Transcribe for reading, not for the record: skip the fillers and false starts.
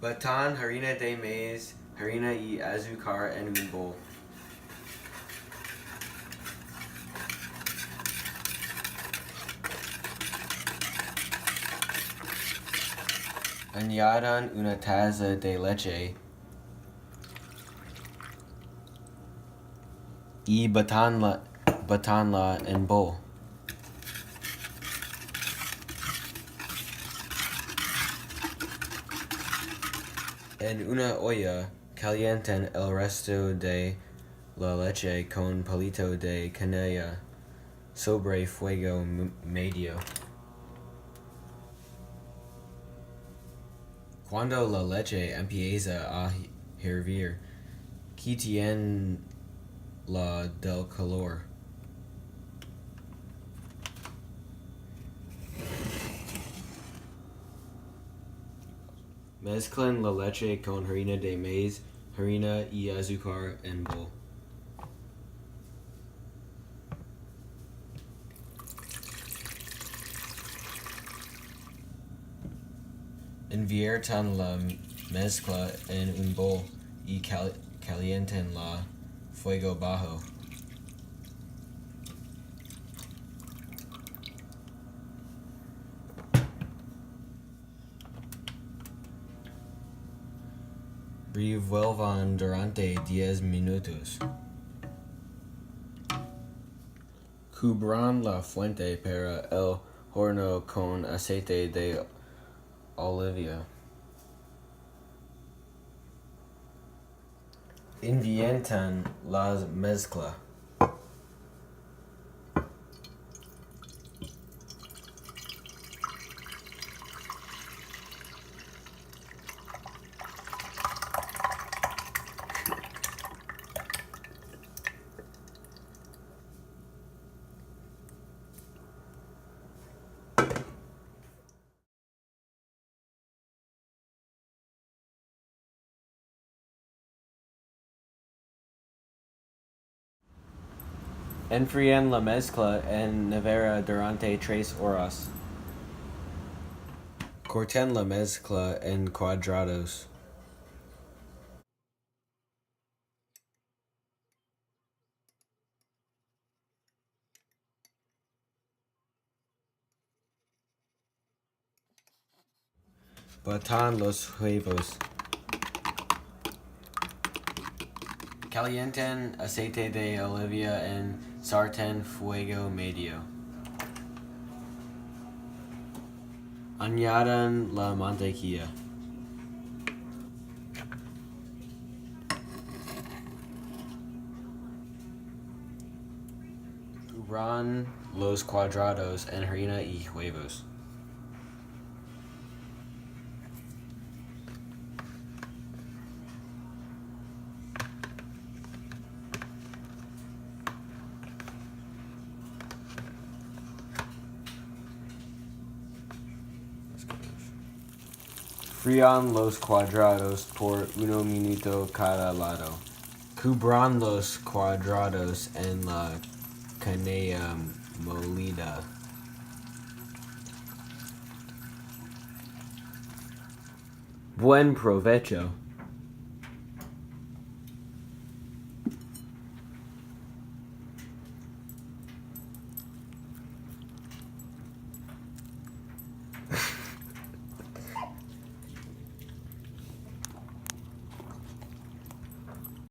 Batán, harina de maíz, harina y azúcar en un bowl. Añadan una taza de leche y batánla en bowl. En una olla, calienten el resto de la leche con palito de canela sobre fuego medio. Cuando la leche empieza a hervir, quiten la del calor. Mezclen la leche con harina de maíz, harina y azúcar en bowl. Inviertan la mezcla en un bowl y calientenla fuego bajo. Revuelvan durante 10 minutos. Cubran la fuente para el horno con aceite de oliva. Inviertan la mezcla. Enfríen la mezcla en nevera durante 3 horas. Corten la mezcla en cuadrados. Batan los huevos. Calienten aceite de oliva en sartén fuego medio. Añadan la mantequilla. Cubran los cuadrados en harina y huevos. Frían los cuadrados por 1 minuto cada lado. Cubran los cuadrados en la canela molida. Buen provecho.